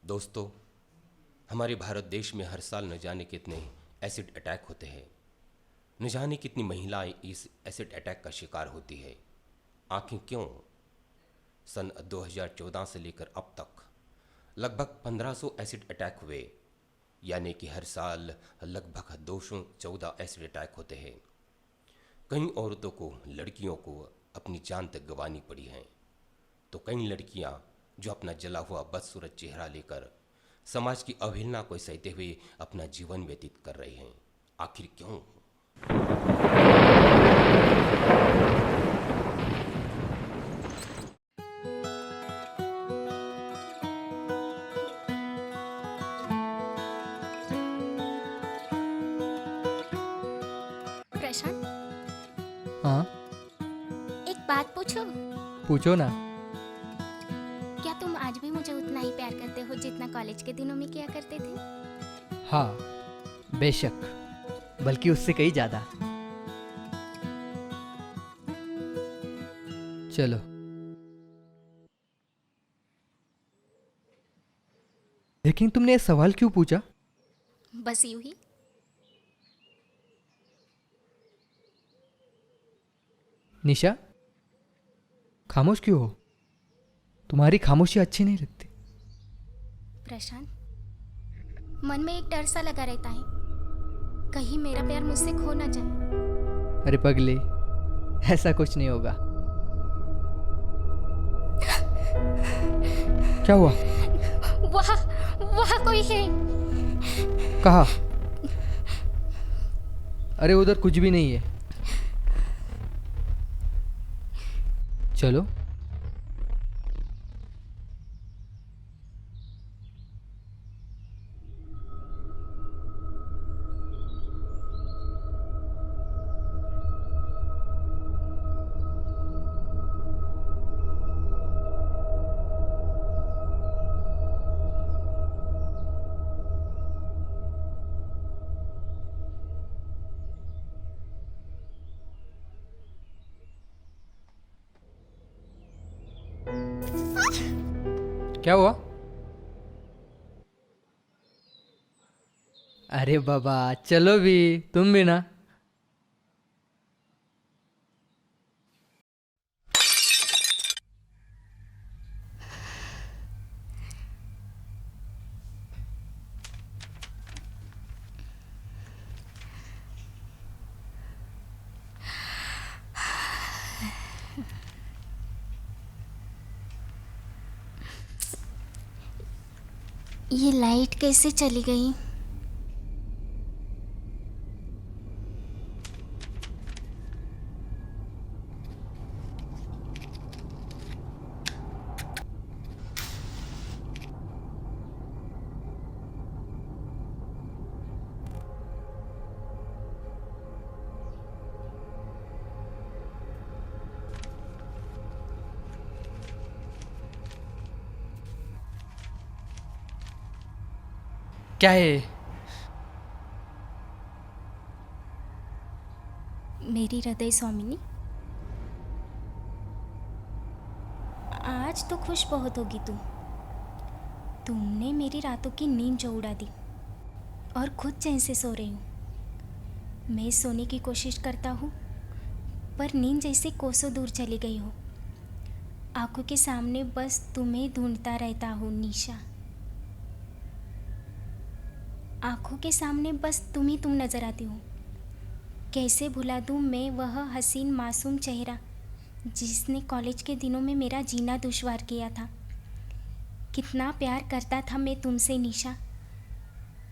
दोस्तों, हमारे भारत देश में हर साल न जाने कितने एसिड अटैक होते हैं। न जाने कितनी महिलाएं इस एसिड अटैक का शिकार होती है। आखिर क्यों? सन 2014 से लेकर अब तक लगभग 1500 एसिड अटैक हुए, यानी कि हर साल लगभग 214 एसिड अटैक होते हैं। कई औरतों को, लड़कियों को अपनी जान तक गंवानी पड़ी है, तो कई लड़कियां जो अपना जला हुआ बदसूरत चेहरा लेकर समाज की अवहेलना को सहते हुए अपना जीवन व्यतीत कर रहे हैं। आखिर क्यों? प्रशांत, हाँ, एक बात पूछो। पूछो ना। क्या तुम आज भी मुझे उतना ही प्यार करते हो जितना कॉलेज के दिनों में किया करते थे? हाँ, बेशक, बल्कि उससे कहीं ज़्यादा। चलो। लेकिन तुमने ये सवाल क्यों पूछा? बस यूं ही। निशा, खामोश क्यों हो? तुम्हारी खामोशी अच्छी नहीं लगती। प्रशांत, मन में एक डर सा लगा रहता है, कहीं मेरा प्यार मुझसे खो ना जाए। अरे पगले, ऐसा कुछ नहीं होगा। क्या हुआ? वहाँ वहाँ कोई है। कहाँ? अरे उधर कुछ भी नहीं है। चलो। क्या हुआ? अरे बाबा, चलो भी, तुम भी ना। ये लाइट कैसे चली गई? क्या है? मेरी हृदय स्वामिनी, आज तो खुश बहुत होगी तुम। तुमने मेरी रातों की नींद जो उड़ा दी और खुद चैन से सो रही हूँ। मैं सोने की कोशिश करता हूँ, पर नींद जैसे कोसों दूर चली गई हो। आंखों के सामने बस तुम्हें ढूंढता रहता हूँ निशा। आंखों के सामने बस तुम ही तुम नजर आती हो। कैसे भुला दूँ मैं वह हसीन मासूम चेहरा जिसने कॉलेज के दिनों में मेरा जीना दुश्वार किया था। कितना प्यार करता था मैं तुमसे निशा,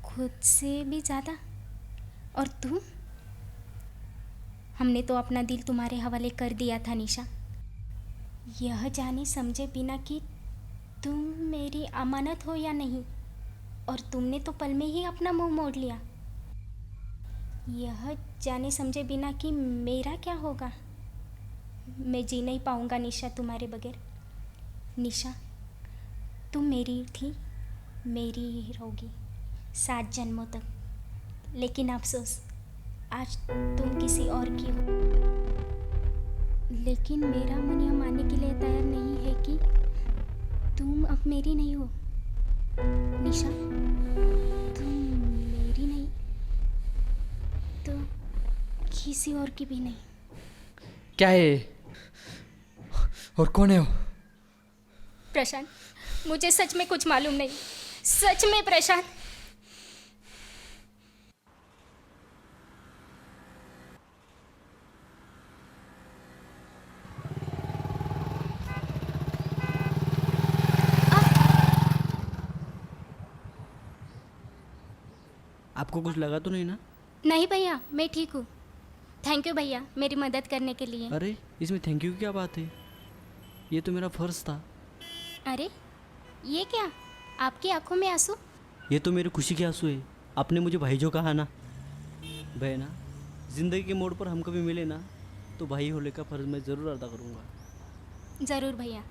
खुद से भी ज़्यादा। और तुम? हमने तो अपना दिल तुम्हारे हवाले कर दिया था निशा, यह जाने समझे बिना कि तुम मेरी अमानत हो या नहीं। और तुमने तो पल में ही अपना मुंह मोड़ लिया, यह जाने समझे बिना कि मेरा क्या होगा। मैं जी नहीं पाऊंगा निशा तुम्हारे बगैर। निशा, तुम मेरी थी, मेरी ही रहोगी 7 जन्मों तक। लेकिन अफसोस, आज तुम किसी और की हो। लेकिन मेरा मन यह मानने के लिए तैयार नहीं है कि तुम अब मेरी नहीं हो। निशा, तुम मेरी नहीं तो किसी और की भी नहीं। क्या है ये? और कौन है वो? प्रशांत, मुझे सच में कुछ मालूम नहीं, सच में प्रशांत। आपको कुछ लगा तो नहीं ना? नहीं भैया, मैं ठीक हूँ। थैंक यू भैया मेरी मदद करने के लिए। अरे इसमें थैंक यू की क्या बात है? ये तो मेरा फर्ज था। अरे ये क्या, आपकी आंखों में आंसू? ये तो मेरी खुशी के आंसू है। आपने मुझे भाई जो कहा ना, बहना, जिंदगी के मोड़ पर हम कभी मिले ना तो भाई होने का फर्ज मैं ज़रूर अदा करूँगा। ज़रूर भैया।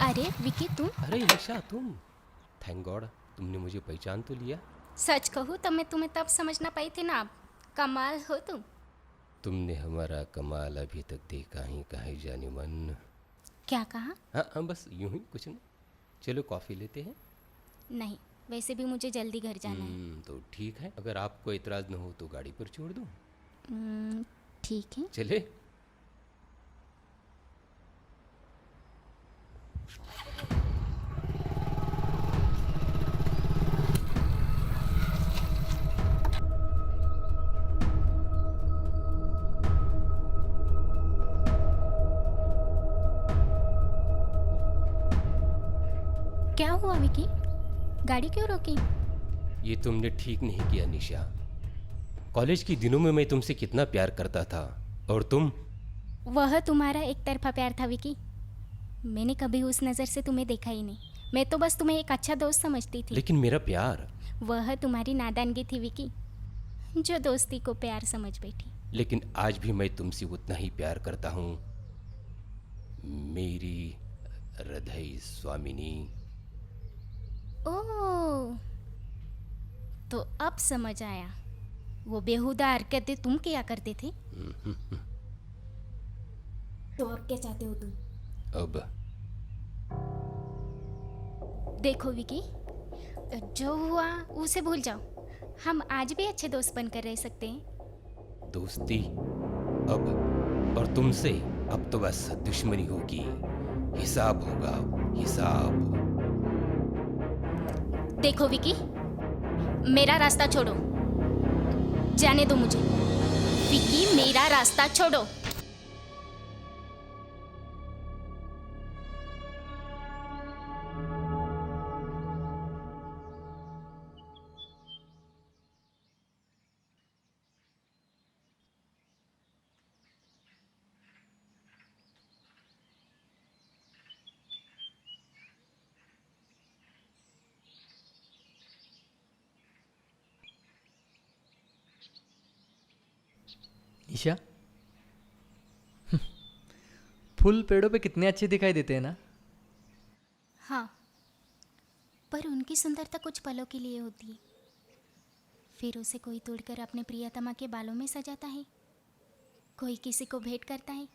अरे विकी, तुम? अरे निशा, तुम? थैंक गॉड तुमने मुझे पहचान तो लिया। सच कहूँ तो मैं तुम्हें तब समझ ना पाई थी ना। आप कमाल हो तुम। तुमने हमारा कमाल अभी तक देखा ही कहे जाने मन। क्या कहा? हाँ, बस यूं ही, कुछ नहीं। चलो कॉफ़ी लेते हैं। नहीं, वैसे भी मुझे जल्दी घर जाना है। तो ठीक है, अगर आपको इतराज़ न हो तो गाड़ी पर छोड़ दूँ। ठीक है। चले। क्या हुआ विकी, गाड़ी क्यों रोकी? ये तुमने ठीक नहीं किया निशा। कॉलेज के दिनों में मैं तुमसे कितना प्यार करता था, और तुम? वह तुम्हारा एक तरफा प्यार था विकी। मैंने कभी उस नज़र से तुम्हें देखा ही नहीं। मैं तो बस तुम्हें एक अच्छा दोस्त समझती थी। लेकिन मेरा प्यार। वह तुम्हारी नादानगी थी विकी, जो दोस्ती को प्यार समझ बैठी। लेकिन आज भी मैं तुमसे उतना ही प्यार करता हूँ, मेरी हृदय स्वामिनी। ओह, तो अब समझ आया। वो बेहुदा हरकतें तुम किया करते थे। तो अब क्या चाहते हो तुम? अब देखो विकी, जो हुआ उसे भूल जाओ। हम आज भी अच्छे दोस्त बनकर रह सकते हैं। दोस्ती अब, और तुमसे अब तो बस दुश्मनी होगी। हिसाब होगा, हिसाब। देखो विकी, मेरा रास्ता छोड़ो, जाने दो मुझे। विकी, मेरा रास्ता छोड़ो। ईशा, फूल पेड़ों पे कितने अच्छे दिखाई देते हैं ना। हाँ, पर उनकी सुंदरता कुछ पलों के लिए होती है। फिर उसे कोई तोड़कर अपने प्रियतमा के बालों में सजाता है, कोई किसी को भेंट करता है,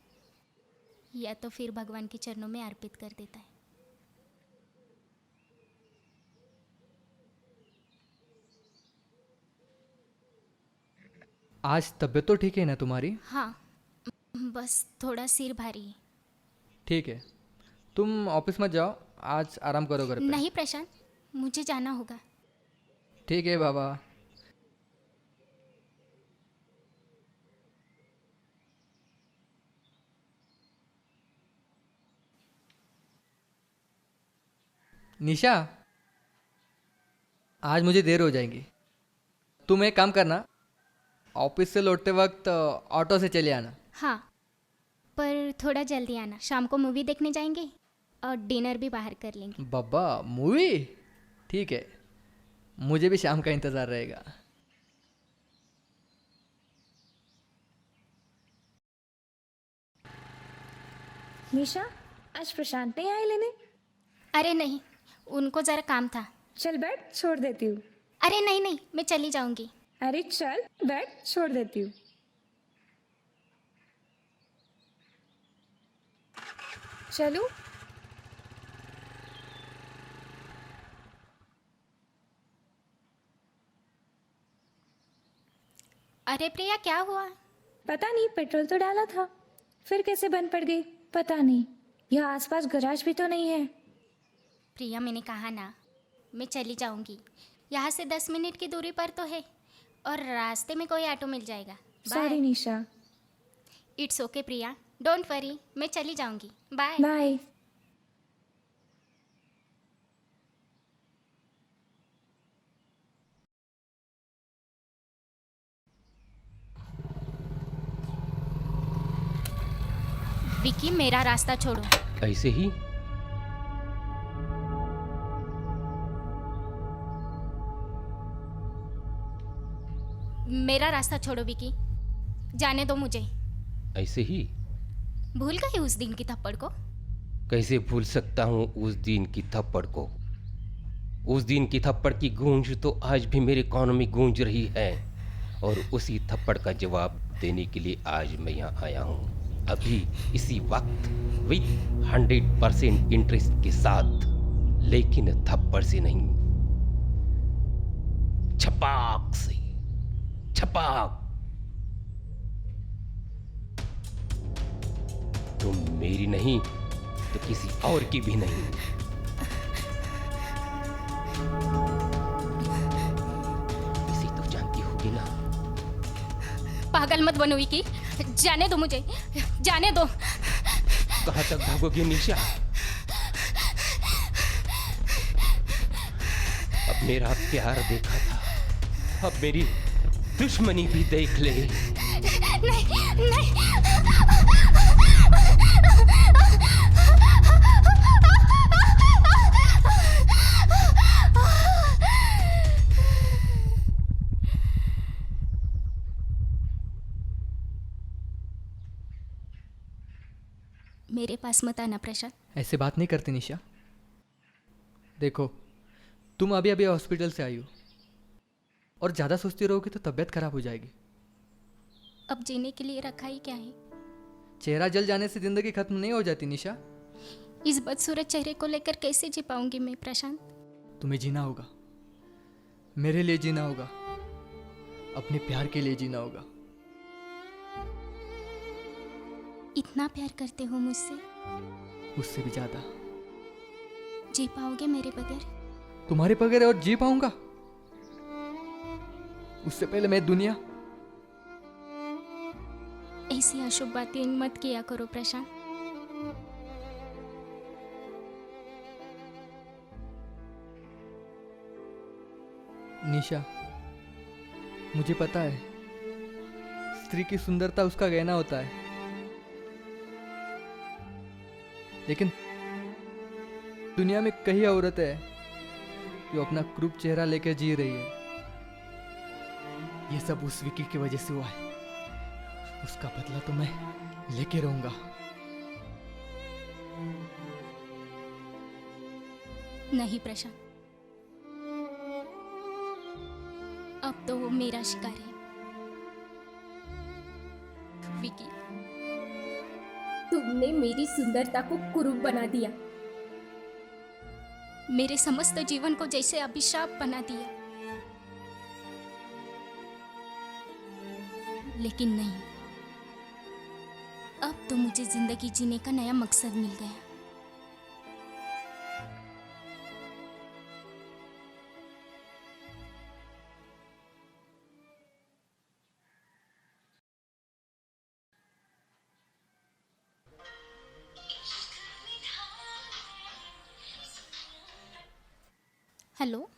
या तो फिर भगवान के चरणों में अर्पित कर देता है। आज तबीयत तो ठीक है ना तुम्हारी? हाँ, बस थोड़ा सिर भारी है। ठीक है, तुम ऑफिस मत जाओ, आज आराम करो घर पे। नहीं प्रशांत, मुझे जाना होगा। ठीक है बाबा। निशा, आज मुझे देर हो जाएगी। तुम एक काम करना, ऑफिस से लौटते वक्त ऑटो से चले आना। हाँ, पर थोड़ा जल्दी आना। शाम को मूवी देखने जाएंगे और डिनर भी बाहर कर लेंगे। बाबा, मूवी? ठीक है, मुझे भी शाम का इंतज़ार रहेगा। निशा, आज प्रशांत नहीं आए लेने? अरे नहीं, उनको ज़रा काम था। चल बैठ, छोड़ देती हूँ। अरे नहीं नहीं, मैं चली जाऊंगी। अरे चल बैठ, छोड़ देती हूँ। चलूं? अरे प्रिया, क्या हुआ? पता नहीं, पेट्रोल तो डाला था, फिर कैसे बंद पड़ गई पता नहीं। यहाँ आसपास गैराज भी तो नहीं है। प्रिया, मैंने कहा ना, मैं चली जाऊंगी। यहाँ से 10 मिनट की दूरी पर तो है, और रास्ते में कोई ऑटो मिल जाएगा। Sorry Nisha. It's okay Priya, don't worry, मैं चली जाऊंगी। बाय। बाय। विकी, मेरा रास्ता छोड़ो। ऐसे ही? मेरा रास्ता छोड़ो विकी, जाने दो मुझे। ऐसे ही? भूल गई उस दिन की थप्पड़ को? कैसे भूल सकता हूँ उस दिन की थप्पड़ को। उस दिन की थप्पड़ की गूंज तो आज भी मेरे कानों में गूंज रही है, और उसी थप्पड़ का जवाब देने के लिए आज मैं यहाँ आया हूँ, अभी इसी वक्त, विद 100% इंटरेस्ट के साथ। लेकिन थप्पड़ से नहीं, छपाक से। छपाक। तुम मेरी नहीं तो किसी और की भी नहीं। इसे तो जानती होगी ना। पागल मत बनो विकी, जाने दो मुझे, जाने दो। कहाँ तक भागोगी निशा? अब मेरा प्यार देखा था, अब मेरी दुश्मनी भी देख ले। नहीं, नहीं। मेरे पास मत आना प्रशांत। ऐसे बात नहीं करती निशा। देखो, तुम अभी अभी हॉस्पिटल से आई हो, और ज़्यादा सोचती रहोगी तो तबीयत खराब हो जाएगी। अब जीने के लिए रखा ही क्या है? चेहरा जल जाने से ज़िंदगी खत्म नहीं हो जाती निशा। इस बदसूरत चेहरे को लेकर कैसे जी पाऊंगी मैं प्रशांत? तुम्हें जीना होगा, मेरे लिए जीना होगा, अपने प्यार के लिए जीना होगा। इतना प्यार करते हो मुझसे? उससे भी ज़्यादा। जी पाओगे मेरे बगैर? तुम्हारे बगैर और जी पाऊंगा? उससे पहले मैं दुनिया। ऐसी अशुभ बातें मत किया करो प्रशांत। निशा, मुझे पता है, स्त्री की सुंदरता उसका गहना होता है, लेकिन दुनिया में कई औरतें हैं जो अपना क्रूप चेहरा लेकर जी रही है। ये सब उस विकी की वजह से हुआ है। उसका बदला तो मैं लेके रहूंगा। नहीं प्रशांत, अब तो वो मेरा शिकार है। विकी, तुमने मेरी सुंदरता को कुरूप बना दिया, मेरे समस्त जीवन को जैसे अभिशाप बना दिया। लेकिन नहीं, अब तो मुझे जिंदगी जीने का नया मकसद मिल गया। हेलो।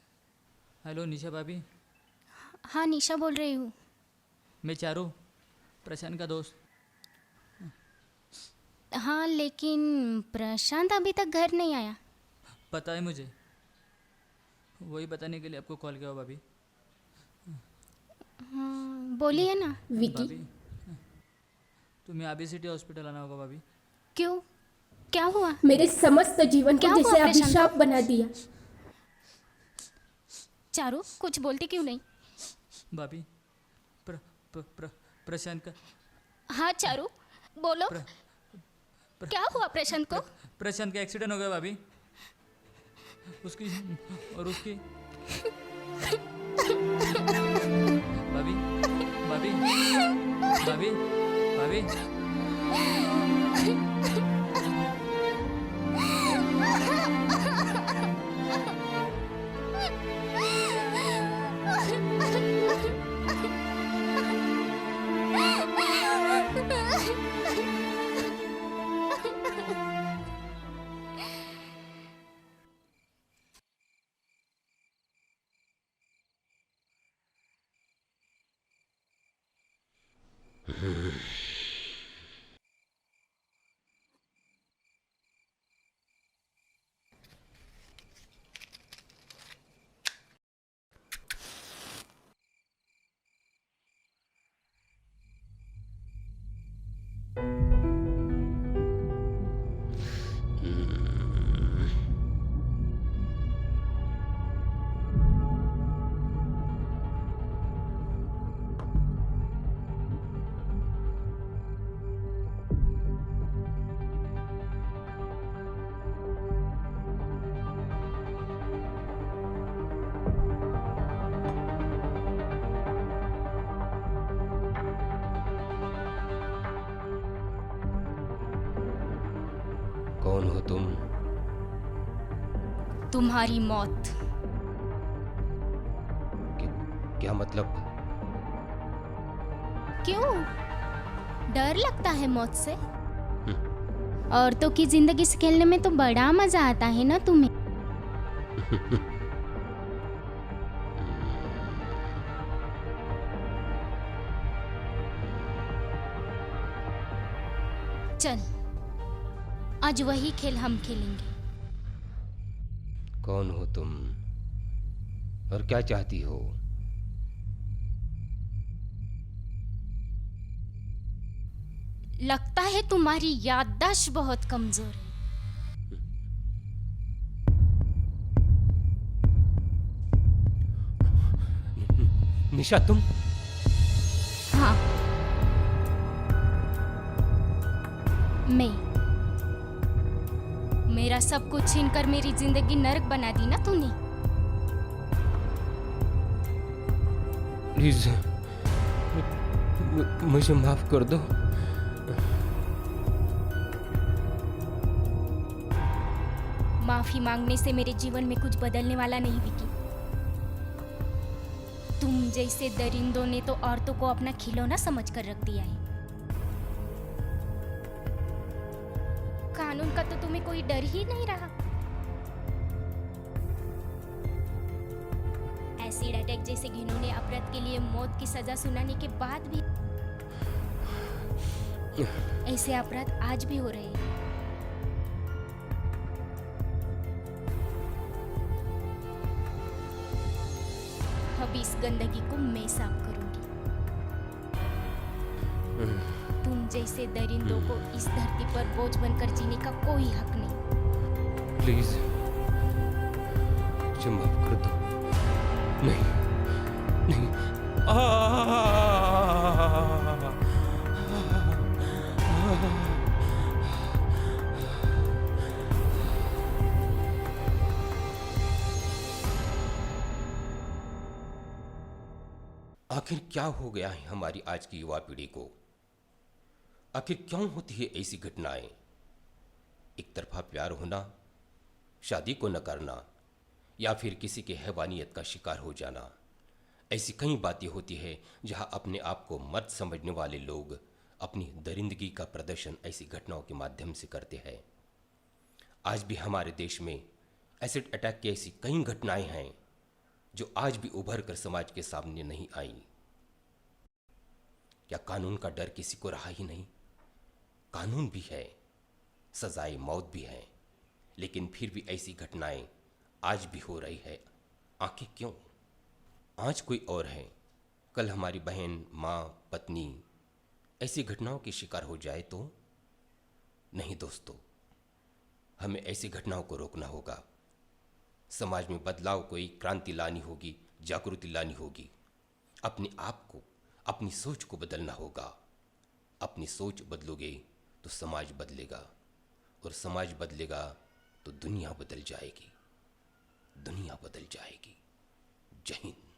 हेलो निशा भाभी, हाँ, निशा बोल रही हूँ। मैं चारू, प्रशांत का दोस्त। हाँ, लेकिन प्रशांत अभी तक घर नहीं आया। पता है मुझे, वही बताने के लिए आपको कॉल किया भाभी। हाँ, बोलिए ना विकी। भाभी, तुम्हें अभी सिटी हॉस्पिटल आना होगा भाभी। क्यों, क्या हुआ? मेरे समस्त जीवन क्या को हुआ जैसे प्रशांत? अभिशाप बना दिया। चारू, कुछ बोलती क्यों नहीं? भाभी, प्रशांत का हाँ चारू, बोलो। क्या हुआ प्रशांत को? प्रशांत का एक्सीडेंट हो गया भाभी। उसकी और उसकी भाभी भाभी भाभी भाभी कौन हो तुम? तुम्हारी मौत। क्या मतलब? क्यों? डर लगता है मौत से? औरतों की जिंदगी से खेलने में तो बड़ा मजा आता है ना तुम्हें। चल, आज वही खेल हम खेलेंगे। कौन हो तुम और क्या चाहती हो? लगता है तुम्हारी याददाश्त बहुत कमजोर है। निशा तुम? हाँ, मैं। मेरा सब कुछ छीनकर मेरी जिंदगी नरक बना दी ना तूने। प्लीज मुझे माफ कर दो। माफी मांगने से मेरे जीवन में कुछ बदलने वाला नहीं विकी। तुम जैसे दरिंदों ने तो औरतों को अपना खिलौना समझ कर रख दिया है। कानून का तो तुम्हें कोई डर ही नहीं रहा। एसिड अटैक जैसे घिनौने अपराध के लिए मौत की सजा सुनाने के बाद भी ऐसे अपराध आज भी हो रहे हैं। अब इस गंदगी को मैं साफ करूंगी। तुम जैसे दरिंदों को इस धरती पर बोझ बनकर जीने का कोई हक नहीं। प्लीज मुझे माफ कर दो। नहीं नहीं। आखिर क्या हो गया है हमारी आज की युवा पीढ़ी को? आखिर क्यों होती है ऐसी घटनाएं? एक तरफा प्यार होना, शादी को न करना, या फिर किसी के हैवानियत का शिकार हो जाना। ऐसी कई बातें होती है जहां अपने आप को मर्द समझने वाले लोग अपनी दरिंदगी का प्रदर्शन ऐसी घटनाओं के माध्यम से करते हैं। आज भी हमारे देश में एसिड अटैक की ऐसी कई घटनाएं हैं जो आज भी उभर कर समाज के सामने नहीं आई। क्या कानून का डर किसी को रहा ही नहीं? कानून भी है, सजाए मौत भी है, लेकिन फिर भी ऐसी घटनाएं आज भी हो रही है। आखिर क्यों? आज कोई और है, कल हमारी बहन, माँ, पत्नी ऐसी घटनाओं की शिकार हो जाए तो? नहीं दोस्तों, हमें ऐसी घटनाओं को रोकना होगा। समाज में बदलाव को एक क्रांति लानी होगी, जागृति लानी होगी। अपने आप को, अपनी सोच को बदलना होगा। अपनी सोच बदलोगे तो समाज बदलेगा। और समाज बदलेगा तो दुनिया बदल जाएगी, दुनिया बदल जाएगी। जय हिंद।